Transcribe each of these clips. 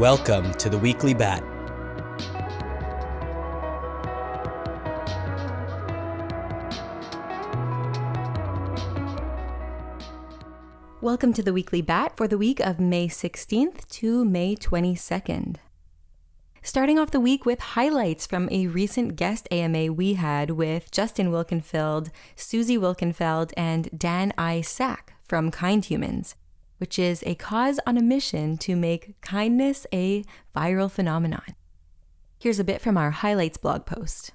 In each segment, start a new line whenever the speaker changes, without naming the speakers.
Welcome to the Weekly Bat.
Welcome to the Weekly Bat for the week of May 16th to May 22nd. Starting off the week with highlights from a recent guest AMA we had with Justin Wilkenfeld, Susie Wilkenfeld, and Dan I. Sack from Kind Humans, which is a cause on a mission to make kindness a viral phenomenon. Here's a bit from our highlights blog post.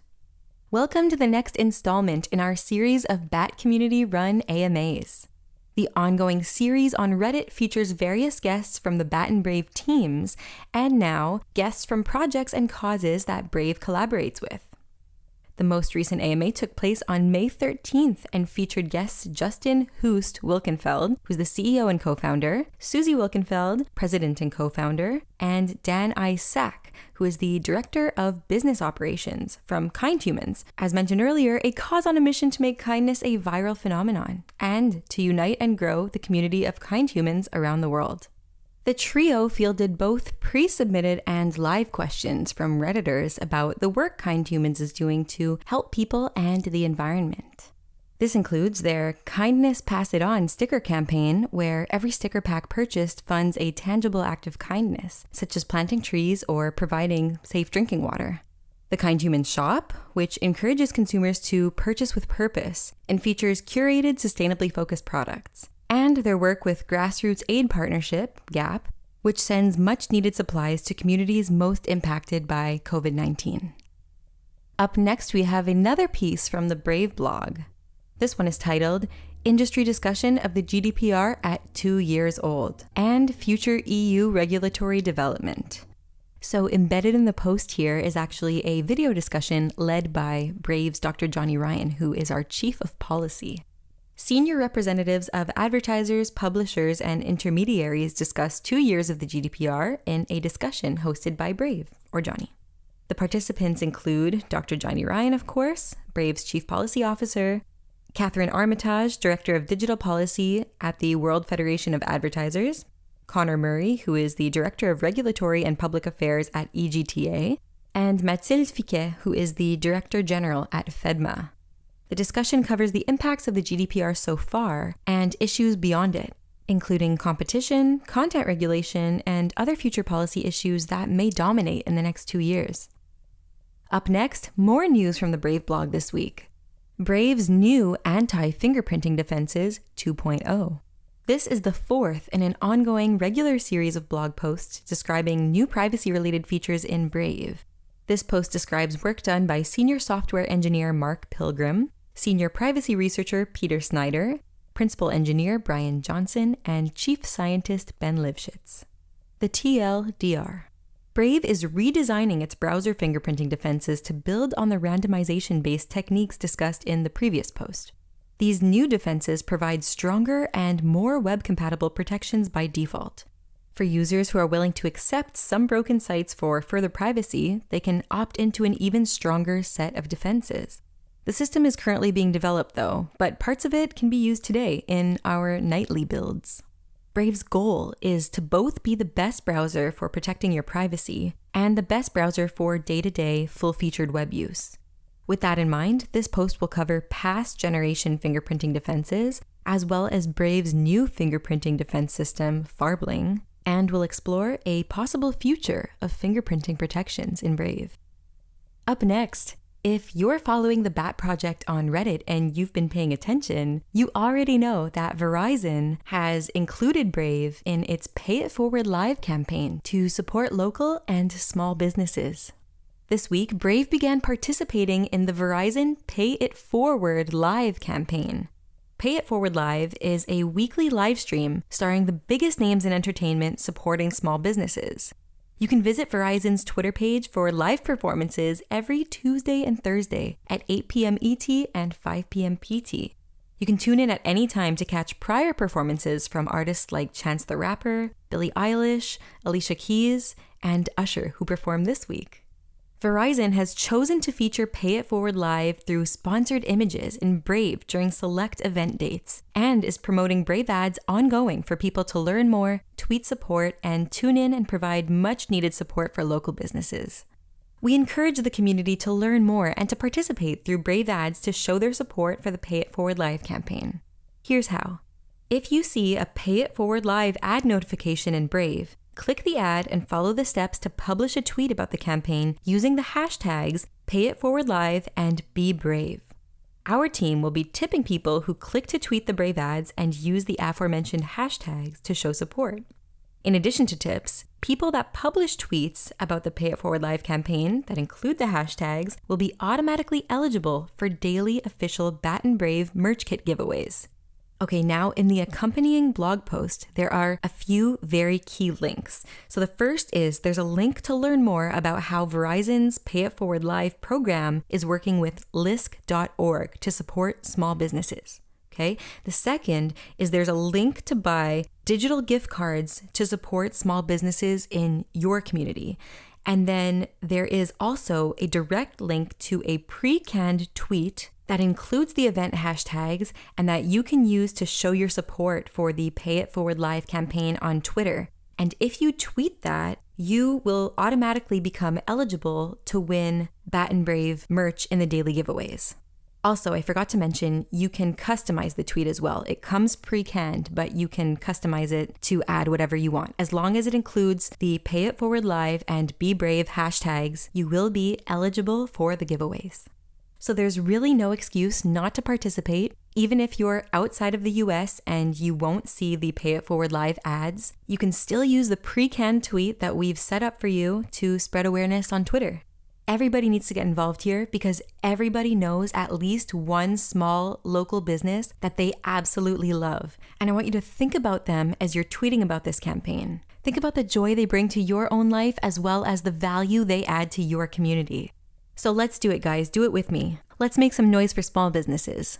Welcome to the next installment in our series of Bat community-run AMAs. The ongoing series on Reddit features various guests from the Bat and Brave teams, and now guests from projects and causes that Brave collaborates with. The most recent AMA took place on May 13th and featured guests Justin Hoost Wilkenfeld, who's the CEO and co-founder, Susie Wilkenfeld, president and co-founder, and Dan I. Sack, who is the director of business operations from Kind Humans. As mentioned earlier, a cause on a mission to make kindness a viral phenomenon and to unite and grow the community of kind humans around the world. The trio fielded both pre-submitted and live questions from Redditors about the work Kind Humans is doing to help people and the environment. This includes their Kindness Pass It On sticker campaign, where every sticker pack purchased funds a tangible act of kindness, such as planting trees or providing safe drinking water. The Kind Humans Shop, which encourages consumers to purchase with purpose and features curated, sustainably focused products. And their work with Grassroots Aid Partnership, GAP, which sends much-needed supplies to communities most impacted by COVID-19. Up next, we have another piece from the Brave blog. This one is titled, Industry Discussion of the GDPR at 2 Years Old, and Future EU Regulatory Development. So embedded in the post here is actually a video discussion led by Brave's Dr. Johnny Ryan, who is our Chief of Policy. Senior representatives of advertisers, publishers, and intermediaries discussed 2 years of the GDPR in a discussion hosted by Brave, or Johnny. The participants include Dr. Johnny Ryan, of course, Brave's Chief Policy Officer, Catherine Armitage, Director of Digital Policy at the World Federation of Advertisers, Connor Murray, who is the Director of Regulatory and Public Affairs at EGTA, and Mathilde Fiquet, who is the Director General at FEDMA. The discussion covers the impacts of the GDPR so far and issues beyond it, including competition, content regulation, and other future policy issues that may dominate in the next 2 years. Up next, more news from the Brave blog this week. Brave's new Anti-Fingerprinting Defenses 2.0. This is the fourth in an ongoing regular series of blog posts describing new privacy-related features in Brave. This post describes work done by senior software engineer Mark Pilgrim, senior privacy researcher Peter Snyder, principal engineer Brian Johnson, and chief scientist Ben Lifshitz. The TLDR. Brave is redesigning its browser fingerprinting defenses to build on the randomization-based techniques discussed in the previous post. These new defenses provide stronger and more web-compatible protections by default. For users who are willing to accept some broken sites for further privacy, they can opt into an even stronger set of defenses. The system is currently being developed, though, but parts of it can be used today in our nightly builds. Brave's goal is to both be the best browser for protecting your privacy and the best browser for day-to-day, full-featured web use. With that in mind, this post will cover past generation fingerprinting defenses, as well as Brave's new fingerprinting defense system, Farbling, and will explore a possible future of fingerprinting protections in Brave. Up next, if you're following the Bat Project on Reddit and you've been paying attention, you already know that Verizon has included Brave in its Pay It Forward Live campaign to support local and small businesses. This week, Brave began participating in the Verizon Pay It Forward Live campaign. Pay It Forward Live is a weekly live stream starring the biggest names in entertainment supporting small businesses. You can visit Verizon's Twitter page for live performances every Tuesday and Thursday at 8 p.m. ET and 5 p.m. PT. You can tune in at any time to catch prior performances from artists like Chance the Rapper, Billie Eilish, Alicia Keys, and Usher, who performed this week. Verizon has chosen to feature Pay It Forward Live through sponsored images in Brave during select event dates, and is promoting Brave ads ongoing for people to learn more, tweet support, and tune in and provide much needed support for local businesses. We encourage the community to learn more and to participate through Brave ads to show their support for the Pay It Forward Live campaign. Here's how. If you see a Pay It Forward Live ad notification in Brave, click the ad and follow the steps to publish a tweet about the campaign using the hashtags PayItForwardLive and BeBrave. Our team will be tipping people who click to tweet the Brave ads and use the aforementioned hashtags to show support. In addition to tips, people that publish tweets about the Pay It Forward Live campaign that include the hashtags will be automatically eligible for daily official Bat and Brave merch kit giveaways. Okay, now in the accompanying blog post, there are a few very key links. So the first is there's a link to learn more about how Verizon's Pay It Forward Live program is working with lisk.org to support small businesses. Okay. The second is there's a link to buy digital gift cards to support small businesses in your community. And then there is also a direct link to a pre-canned tweet that includes the event hashtags and that you can use to show your support for the Pay It Forward Live campaign on Twitter. And if you tweet that, you will automatically become eligible to win Bat and Brave merch in the daily giveaways. Also, I forgot to mention, you can customize the tweet as well. It comes pre-canned, but you can customize it to add whatever you want. As long as it includes the Pay It Forward Live and Be Brave hashtags, you will be eligible for the giveaways. So there's really no excuse not to participate. Even if you're outside of the US and you won't see the Pay It Forward Live ads, you can still use the pre-canned tweet that we've set up for you to spread awareness on Twitter. Everybody needs to get involved here because everybody knows at least one small local business that they absolutely love. And I want you to think about them as you're tweeting about this campaign. Think about the joy they bring to your own life as well as the value they add to your community. So let's do it, guys. Do it with me. Let's make some noise for small businesses.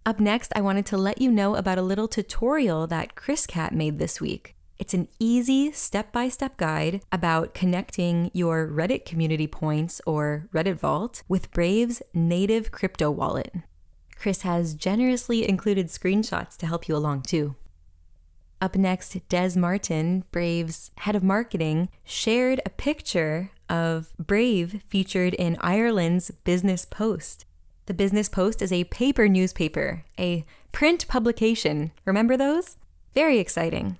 Up next, I wanted to let you know about a little tutorial that Chris Cat made this week. It's an easy step-by-step guide about connecting your Reddit community points or Reddit Vault with Brave's native crypto wallet. Chris has generously included screenshots to help you along too. Up next, Des Martin, Brave's head of marketing, shared a picture of Brave featured in Ireland's Business Post. The Business Post is a paper newspaper, a print publication. Remember those? Very exciting.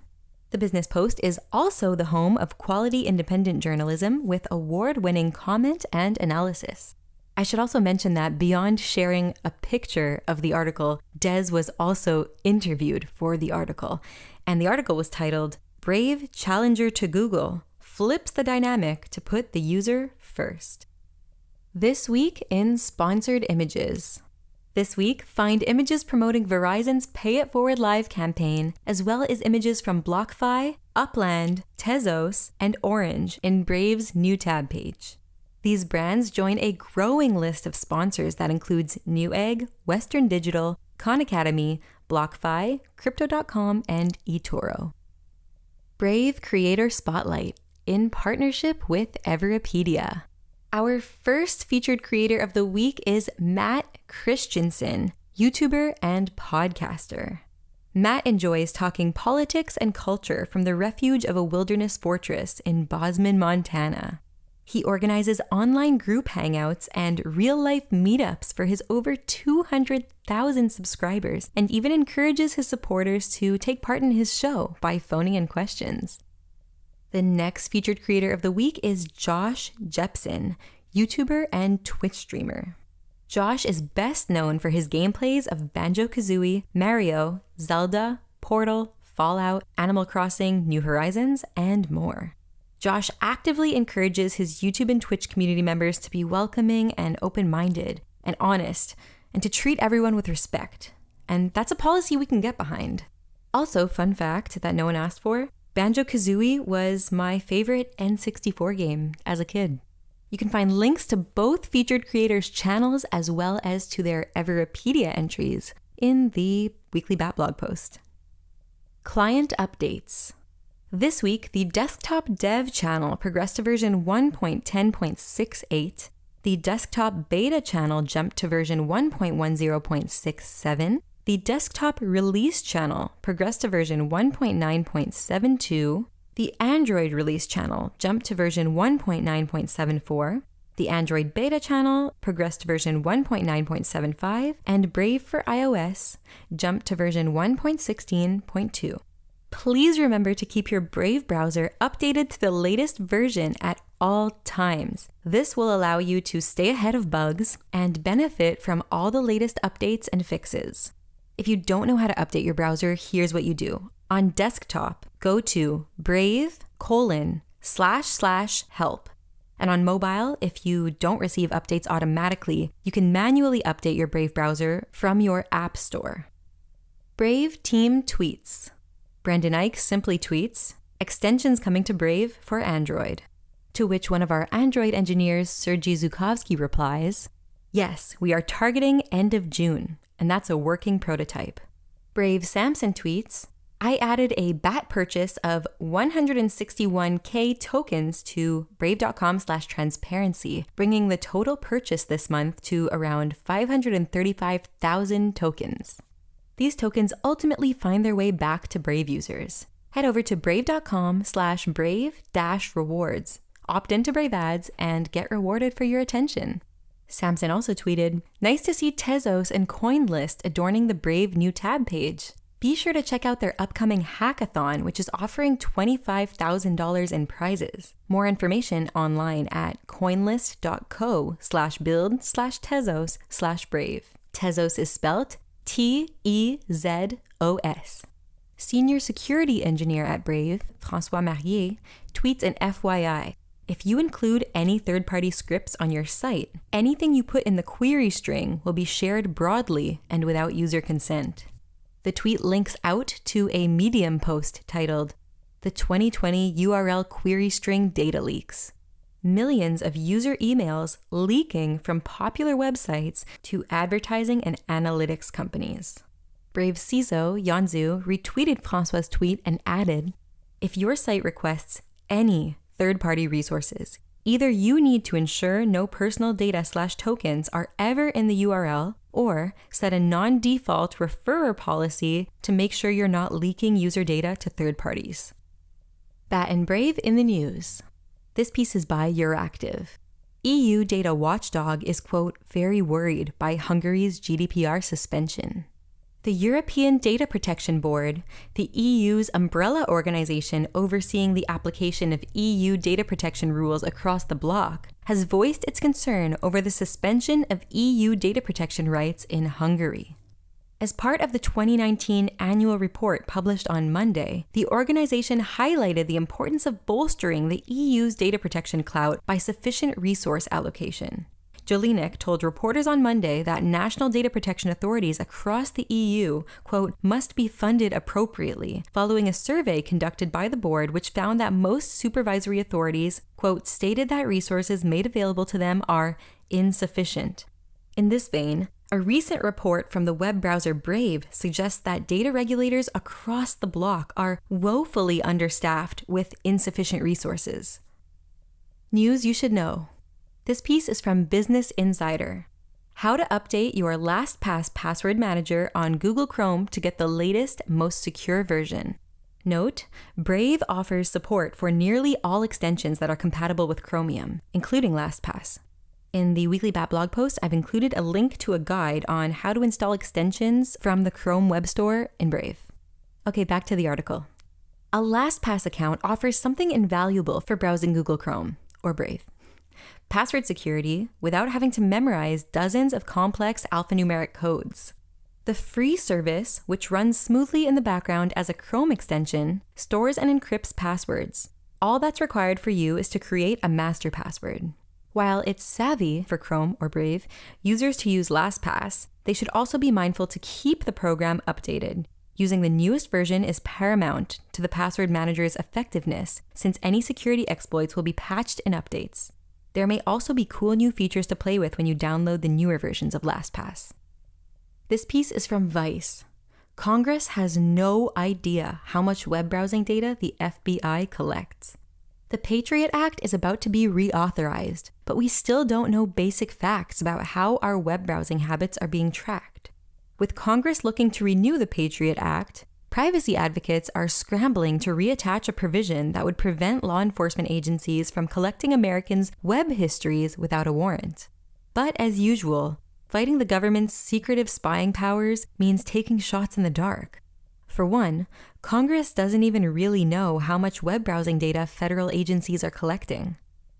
The Business Post is also the home of quality independent journalism with award-winning comment and analysis. I should also mention that beyond sharing a picture of the article, Des was also interviewed for the article. And the article was titled, "Brave Challenger to Google Flips the Dynamic to Put the User First." This week in Sponsored Images. This week, find images promoting Verizon's Pay It Forward Live campaign, as well as images from BlockFi, Upland, Tezos, and Orange in Brave's new tab page. These brands join a growing list of sponsors that includes Newegg, Western Digital, Khan Academy, BlockFi, Crypto.com, and eToro. Brave Creator Spotlight in partnership with Everipedia. Our first featured creator of the week is Matt Christensen, YouTuber and podcaster. Matt enjoys talking politics and culture from the refuge of a wilderness fortress in Bozeman, Montana. He organizes online group hangouts and real-life meetups for his over 200,000 subscribers and even encourages his supporters to take part in his show by phoning in questions. The next featured creator of the week is Josh Jepson, YouTuber and Twitch streamer. Josh is best known for his gameplays of Banjo-Kazooie, Mario, Zelda, Portal, Fallout, Animal Crossing, New Horizons, and more. Josh actively encourages his YouTube and Twitch community members to be welcoming and open-minded and honest, and to treat everyone with respect. And that's a policy we can get behind. Also, fun fact that no one asked for, Banjo-Kazooie was my favorite N64 game as a kid. You can find links to both featured creators' channels as well as to their Everipedia entries in the Weekly Bat blog post. Client updates. This week, the desktop dev channel progressed to version 1.10.68, the desktop beta channel jumped to version 1.10.67, the desktop release channel progressed to version 1.9.72, the Android release channel jumped to version 1.9.74, the Android beta channel progressed to version 1.9.75, and Brave for iOS jumped to version 1.16.2. Please remember to keep your Brave browser updated to the latest version at all times. This will allow you to stay ahead of bugs and benefit from all the latest updates and fixes. If you don't know how to update your browser, here's what you do. On desktop, go to brave://help. And on mobile, if you don't receive updates automatically, you can manually update your Brave browser from your App Store. Brave team tweets. Brandon Ike simply tweets, "Extensions coming to Brave for Android." To which one of our Android engineers, Sergey Zhukovsky, replies, "Yes, we are targeting end of June, and that's a working prototype." Brave Samson tweets, "I added a BAT purchase of 161K tokens to brave.com/transparency, bringing the total purchase this month to around 535,000 tokens. These tokens ultimately find their way back to Brave users. Head over to brave.com/brave-rewards, opt into Brave ads, and get rewarded for your attention." Samson also tweeted, "Nice to see Tezos and CoinList adorning the Brave new tab page. Be sure to check out their upcoming hackathon, which is offering $25,000 in prizes. More information online at coinlist.co/build/Tezos/Brave. Tezos is spelled Tezos. Senior security engineer at Brave, François Marier, tweets an FYI. If you include any third-party scripts on your site, anything you put in the query string will be shared broadly and without user consent. The tweet links out to a Medium post titled, "The 2020 URL Query String Data Leaks." Millions of user emails leaking from popular websites to advertising and analytics companies. Brave CISO, Yanzu, retweeted François' tweet and added, "If your site requests any third-party resources, either you need to ensure no personal data/tokens are ever in the URL, or set a non-default referrer policy to make sure you're not leaking user data to third parties." Bat and Brave in the news. This piece is by Euractiv. EU data watchdog is, quote, "very worried by Hungary's GDPR suspension." The European Data Protection Board, the EU's umbrella organization overseeing the application of EU data protection rules across the bloc, has voiced its concern over the suspension of EU data protection rights in Hungary. As part of the 2019 annual report published on Monday, the organization highlighted the importance of bolstering the EU's data protection clout by sufficient resource allocation. Jelinek told reporters on Monday that national data protection authorities across the EU, quote, "must be funded appropriately," following a survey conducted by the board which found that most supervisory authorities, quote, "stated that resources made available to them are insufficient." In this vein, a recent report from the web browser Brave suggests that data regulators across the bloc are woefully understaffed with insufficient resources. News you should know. This piece is from Business Insider. How to update your LastPass password manager on Google Chrome to get the latest, most secure version. Note, Brave offers support for nearly all extensions that are compatible with Chromium, including LastPass. In the Weekly Bat blog post, I've included a link to a guide on how to install extensions from the Chrome Web Store in Brave. Okay, back to the article. A LastPass account offers something invaluable for browsing Google Chrome, or Brave. Password security without having to memorize dozens of complex alphanumeric codes. The free service, which runs smoothly in the background as a Chrome extension, stores and encrypts passwords. All that's required for you is to create a master password. While it's savvy for Chrome or Brave users to use LastPass, they should also be mindful to keep the program updated. Using the newest version is paramount to the password manager's effectiveness, since any security exploits will be patched in updates. There may also be cool new features to play with when you download the newer versions of LastPass. This piece is from Vice. Congress has no idea how much web browsing data the FBI collects. The Patriot Act is about to be reauthorized, but we still don't know basic facts about how our web browsing habits are being tracked. With Congress looking to renew the Patriot Act, privacy advocates are scrambling to reattach a provision that would prevent law enforcement agencies from collecting Americans' web histories without a warrant. But as usual, fighting the government's secretive spying powers means taking shots in the dark. For one, Congress doesn't even really know how much web browsing data federal agencies are collecting.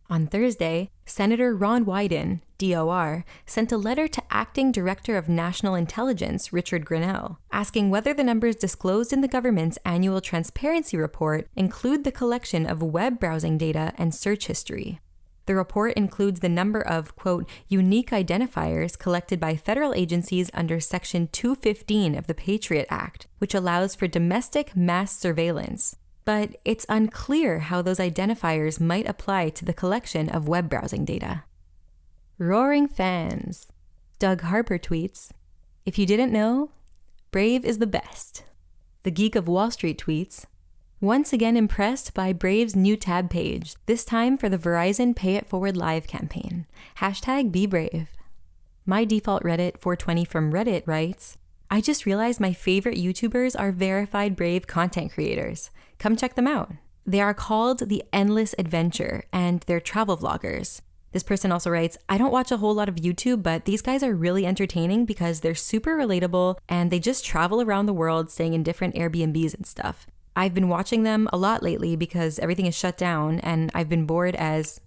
On Thursday, Senator Ron Wyden, DOR, sent a letter to Acting Director of National Intelligence, Richard Grenell, asking whether the numbers disclosed in the government's annual transparency report include the collection of web browsing data and search history. The report includes the number of, quote, unique identifiers collected by federal agencies under Section 215 of the Patriot Act, which allows for domestic mass surveillance. But it's unclear how those identifiers might apply to the collection of web browsing data. Roaring fans. Doug Harper tweets, "If you didn't know, Brave is the best." The Geek of Wall Street tweets, "Once again impressed by Brave's new tab page, this time for the Verizon Pay It Forward Live campaign. #BeBrave. My default Reddit 420 from Reddit writes, I just realized my favorite YouTubers are verified Brave content creators. Come check them out. They are called The Endless Adventure, and they're travel vloggers. This person also writes, I don't watch a whole lot of YouTube, but these guys are really entertaining because they're super relatable and they just travel around the world staying in different Airbnbs and stuff. I've been watching them a lot lately because everything is shut down and I've been bored as...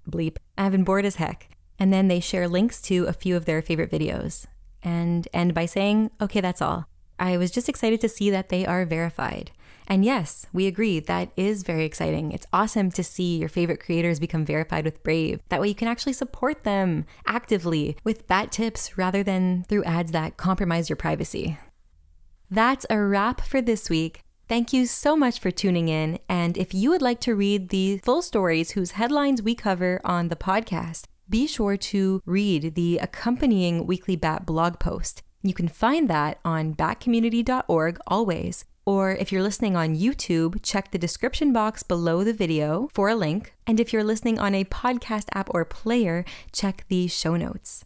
bleep. I've been bored as heck. And then they share links to a few of their favorite videos. And end by saying, okay, that's all. I was just excited to see that they are verified. And yes, we agree, that is very exciting. It's awesome to see your favorite creators become verified with Brave. That way you can actually support them actively with bat tips rather than through ads that compromise your privacy. That's a wrap for this week. Thank you so much for tuning in. And if you would like to read the full stories whose headlines we cover on the podcast, be sure to read the accompanying Weekly Bat blog post. You can find that on batcommunity.org always. Or if you're listening on YouTube, check the description box below the video for a link. And if you're listening on a podcast app or player, check the show notes.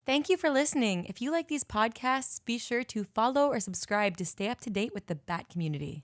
Thank you for listening. If you like these podcasts, be sure to follow or subscribe to stay up to date with the Bat community.